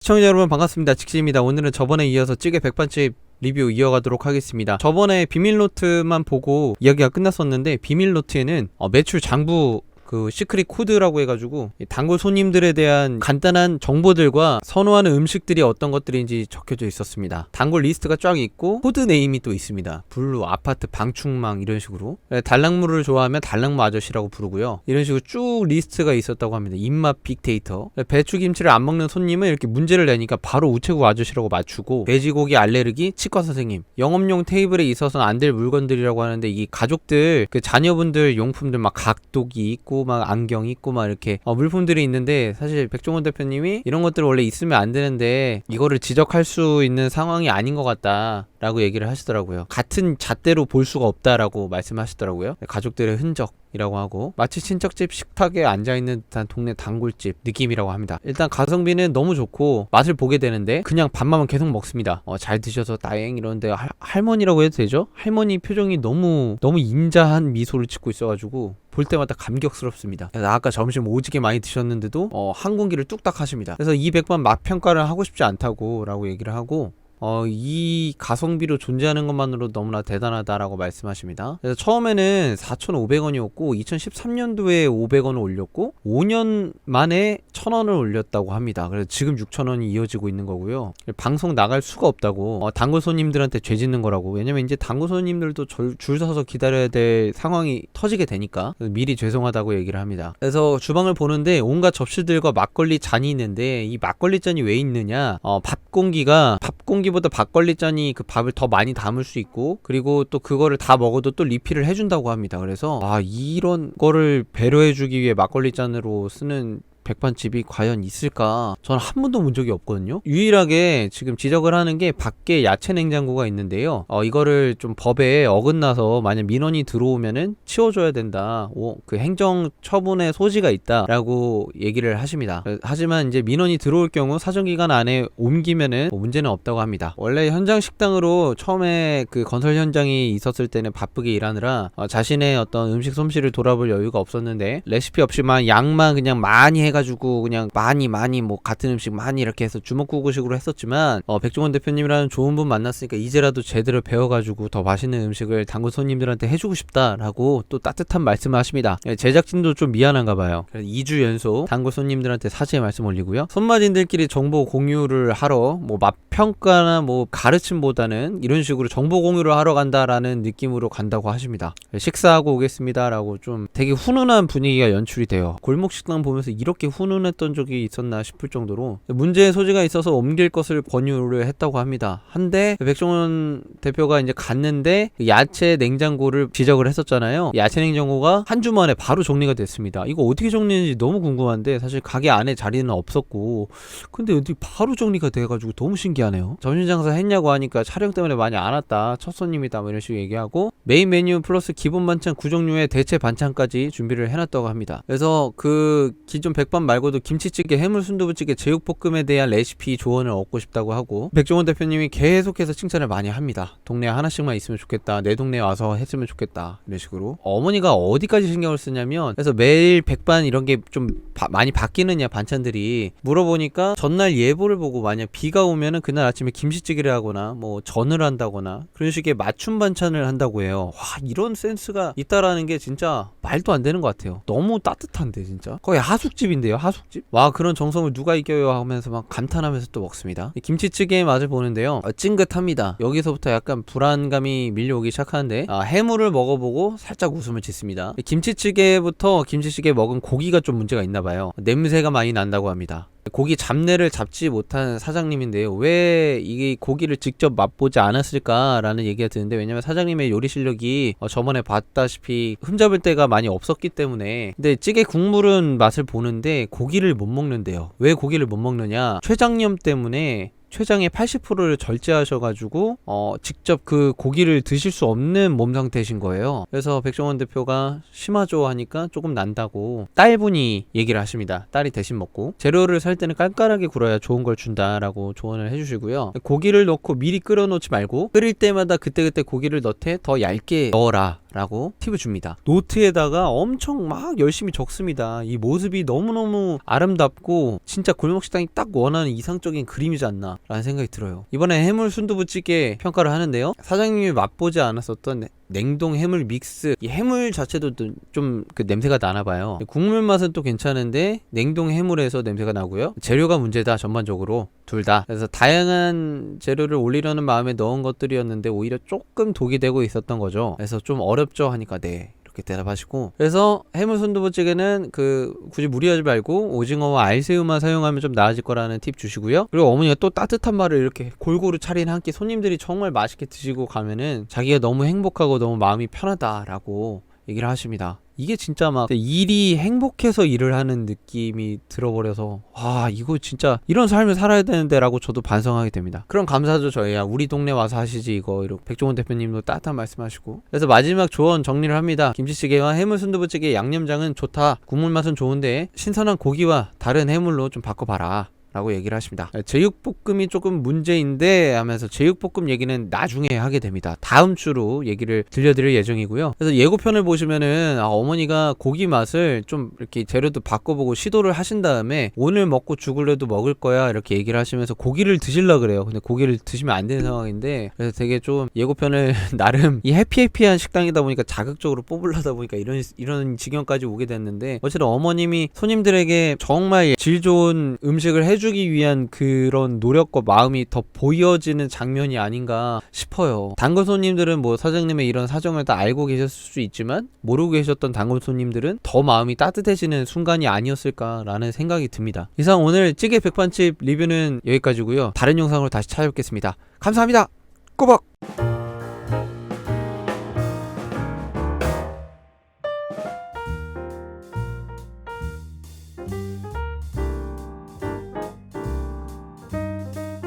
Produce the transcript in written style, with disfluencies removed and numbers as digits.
시청자 여러분 반갑습니다. 직시입니다. 오늘은 저번에 이어서 찌개 백반집 리뷰 이어가도록 하겠습니다. 저번에 비밀노트만 보고 이야기가 끝났었는데, 비밀노트에는 매출 장부 그 시크릿 코드라고 해가지고 단골 손님들에 대한 간단한 정보들과 선호하는 음식들이 어떤 것들인지 적혀져 있었습니다. 단골 리스트가 쫙 있고 코드 네임이 또 있습니다. 블루, 아파트, 방충망 이런 식으로. 달랑무를 좋아하면 달랑무 아저씨라고 부르고요. 이런 식으로 쭉 리스트가 있었다고 합니다. 입맛 빅데이터. 배추김치를 안 먹는 손님은 이렇게 문제를 내니까 바로 우체국 아저씨라고 맞추고, 돼지고기 알레르기 치과 선생님. 영업용 테이블에 있어서는 안 될 물건들이라고 하는데, 이 가족들 그 자녀분들 용품들 막 각도기 있고 막 안경 있고 막 이렇게 물품들이 있는데, 사실 백종원 대표님이 이런 것들 원래 있으면 안 되는데 이거를 지적할 수 있는 상황이 아닌 것 같다 라고 얘기를 하시더라고요. 같은 잣대로 볼 수가 없다라고 말씀하시더라고요. 가족들의 흔적이라고 하고, 마치 친척집 식탁에 앉아있는 듯한 동네 단골집 느낌이라고 합니다. 일단 가성비는 너무 좋고 맛을 보게 되는데 그냥 밥만 계속 먹습니다. 잘 드셔서 다행 이러는데, 할머니라고 해도 되죠? 할머니 표정이 너무 인자한 미소를 짓고 있어가지고 볼 때마다 감격스럽습니다. 아까 점심 오지게 많이 드셨는데도 한 공기를 뚝딱 하십니다. 그래서 이 백반 맛 평가를 하고 싶지 않다고 라고 얘기를 하고, 이 가성비로 존재하는 것만으로 너무나 대단하다라고 말씀하십니다. 그래서 처음에는 4,500원이었고 2013년도에 500원을 올렸고 5년 만에 1,000원을 올렸다고 합니다. 그래서 지금 6,000원이 이어지고 있는 거고요. 방송 나갈 수가 없다고, 단골 손님들한테 죄 짓는 거라고. 왜냐면 이제 단골 손님들도 줄 서서 기다려야 될 상황이 터지게 되니까 미리 죄송하다고 얘기를 합니다. 그래서 주방을 보는데 온갖 접시들과 막걸리 잔이 있는데, 이 막걸리 잔이 왜 있느냐, 밥 공기보다 밥걸리 잔이 그 밥을 더 많이 담을 수 있고, 그리고 또 그거를 다 먹어도 또 리필을 해준다고 합니다. 그래서 이런 거를 배려해주기 위해 막걸리 잔으로 쓰는 백반집이 과연 있을까? 저는 한 번도 본 적이 없거든요. 유일하게 지금 지적을 하는 게 밖에 야채 냉장고가 있는데요. 이거를 좀 법에 어긋나서 만약 민원이 들어오면은 치워줘야 된다. 그 행정 처분의 소지가 있다라고 얘기를 하십니다. 하지만 이제 민원이 들어올 경우 사정기간 안에 옮기면은 문제는 없다고 합니다. 원래 현장 식당으로 처음에 그 건설 현장이 있었을 때는 바쁘게 일하느라 자신의 어떤 음식 솜씨를 돌아볼 여유가 없었는데, 레시피 없이만 양만 그냥 많이 해가지고 그냥 많이 뭐 같은 음식 많이 이렇게 해서 주먹구구식으로 했었지만, 백종원 대표님이라는 좋은 분 만났으니까 이제라도 제대로 배워가지고 더 맛있는 음식을 단골 손님들한테 해주고 싶다라고 또 따뜻한 말씀을 하십니다. 제작진도 좀 미안한가 봐요. 2주 연속 단골 손님들한테 사죄의 말씀 올리고요. 손맛인들끼리 정보 공유를 하러 맛 평가나 가르침보다는 이런 식으로 정보 공유를 하러 간다라는 느낌으로 간다고 하십니다. 식사하고 오겠습니다라고 좀 되게 훈훈한 분위기가 연출이 돼요. 골목 식당 보면서 이렇게 훈훈했던 적이 있었나 싶을 정도로 문제의 소지가 있어서 옮길 것을 권유를 했다고 합니다. 한데 백종원 대표가 이제 갔는데 야채 냉장고를 지적을 했었잖아요. 야채 냉장고가 한 주 만에 바로 정리가 됐습니다. 이거 어떻게 정리했는지 너무 궁금한데, 사실 가게 안에 자리는 없었고, 근데 어디 바로 정리가 돼가지고 너무 신기하네요. 점심장사 했냐고 하니까 촬영 때문에 많이 안 왔다, 첫 손님이다 이런 식으로 얘기하고, 메인 메뉴 플러스 기본 반찬 9종류의 대체 반찬까지 준비를 해놨다고 합니다. 그래서 그 기존 백반 말고도 김치찌개, 해물 순두부찌개, 제육볶음에 대한 레시피 조언을 얻고 싶다고 하고, 백종원 대표님이 계속해서 칭찬을 많이 합니다. 동네에 하나씩만 있으면 좋겠다, 내 동네에 와서 했으면 좋겠다 이런 식으로. 어머니가 어디까지 신경을 쓰냐면, 그래서 매일 백반 이런 게 좀 많이 바뀌느냐 반찬들이 물어보니까, 전날 예보를 보고 만약 비가 오면은 그날 아침에 김치찌개를 하거나 전을 한다거나 그런 식의 맞춤 반찬을 한다고 해요. 와, 이런 센스가 있다라는 게 진짜 말도 안 되는 것 같아요. 너무 따뜻한데 진짜 거의 하숙집인데요, 하숙집. 와, 그런 정성을 누가 이겨요 하면서 막 감탄하면서 또 먹습니다. 김치찌개의 맛을 보는데요, 찡긋합니다. 여기서부터 약간 불안감이 밀려오기 시작하는데, 해물을 먹어보고 살짝 웃음을 짓습니다. 김치찌개부터 김치찌개 먹은 고기가 좀 문제가 있나봐요. 냄새가 많이 난다고 합니다. 고기 잡내를 잡지 못한 사장님인데요, 왜 이 고기를 직접 맛보지 않았을까라는 얘기가 드는데, 왜냐면 사장님의 요리 실력이 저번에 봤다시피 흠잡을 때가 많이 없었기 때문에. 근데 찌개 국물은 맛을 보는데 고기를 못 먹는데요. 왜 고기를 못 먹느냐, 췌장염 때문에 췌장의 80%를 절제하셔가지고 직접 그 고기를 드실 수 없는 몸 상태신 거예요. 그래서 백종원 대표가 심하죠 하니까 조금 난다고 딸분이 얘기를 하십니다. 딸이 대신 먹고, 재료를 살 때는 깔깔하게 굴어야 좋은 걸 준다라고 조언을 해주시고요. 고기를 넣고 미리 끓여놓지 말고 끓일 때마다 그때그때 고기를 넣되 더 얇게 넣어라 라고 팁을 줍니다. 노트에다가 엄청 막 열심히 적습니다. 이 모습이 너무너무 아름답고 진짜 골목식당이 딱 원하는 이상적인 그림이지 않나 라는 생각이 들어요. 이번에 해물 순두부찌개 평가를 하는데요, 사장님이 맛보지 않았었던 냉동 해물 믹스, 이 해물 자체도 좀 그 냄새가 나나봐요. 국물 맛은 또 괜찮은데 냉동 해물에서 냄새가 나고요, 재료가 문제다 전반적으로 둘 다. 그래서 다양한 재료를 올리려는 마음에 넣은 것들이었는데 오히려 조금 독이 되고 있었던 거죠. 그래서 좀 어렵죠 하니까 네 이렇게 대답하시고, 그래서 해물 순두부찌개는 굳이 무리하지 말고 오징어와 알새우만 사용하면 좀 나아질 거라는 팁 주시고요. 그리고 어머니가 또 따뜻한 말을 이렇게 골고루 차린 한 끼 손님들이 정말 맛있게 드시고 가면은 자기가 너무 행복하고 너무 마음이 편하다라고 얘기를 하십니다. 이게 진짜 막 일이 행복해서 일을 하는 느낌이 들어버려서, 와 이거 진짜 이런 삶을 살아야 되는데 라고 저도 반성하게 됩니다. 그럼 감사하죠. 저희야 우리 동네 와서 하시지 이거. 이렇게 백종원 대표님도 따뜻한 말씀하시고. 그래서 마지막 조언 정리를 합니다. 김치찌개와 해물 순두부찌개 양념장은 좋다, 국물 맛은 좋은데 신선한 고기와 다른 해물로 좀 바꿔봐라 라고 얘기를 하십니다. 제육볶음이 조금 문제인데 하면서 제육볶음 얘기는 나중에 하게 됩니다. 다음 주로 얘기를 들려드릴 예정이고요. 그래서 예고편을 보시면은 어머니가 고기 맛을 좀 이렇게 재료도 바꿔보고 시도를 하신 다음에 오늘 먹고 죽을래도 먹을 거야 이렇게 얘기를 하시면서 고기를 드시려고 그래요. 근데 고기를 드시면 안 되는 상황인데, 그래서 되게 좀 예고편을 나름 이 해피해피한 식당이다 보니까 자극적으로 뽑으려다 보니까 이런 지경까지 오게 됐는데, 어쨌든 어머님이 손님들에게 정말 질 좋은 음식을 해주기 위한 그런 노력과 마음이 더 보여지는 장면이 아닌가 싶어요. 단골 손님들은 뭐 사장님의 이런 사정을 다 알고 계셨을 수 있지만 모르고 계셨던 단골 손님들은 더 마음이 따뜻해지는 순간이 아니었을까라는 생각이 듭니다. 이상 오늘 찌개 백반집 리뷰는 여기까지고요. 다른 영상으로 다시 찾아뵙겠습니다. 감사합니다. 꼬박!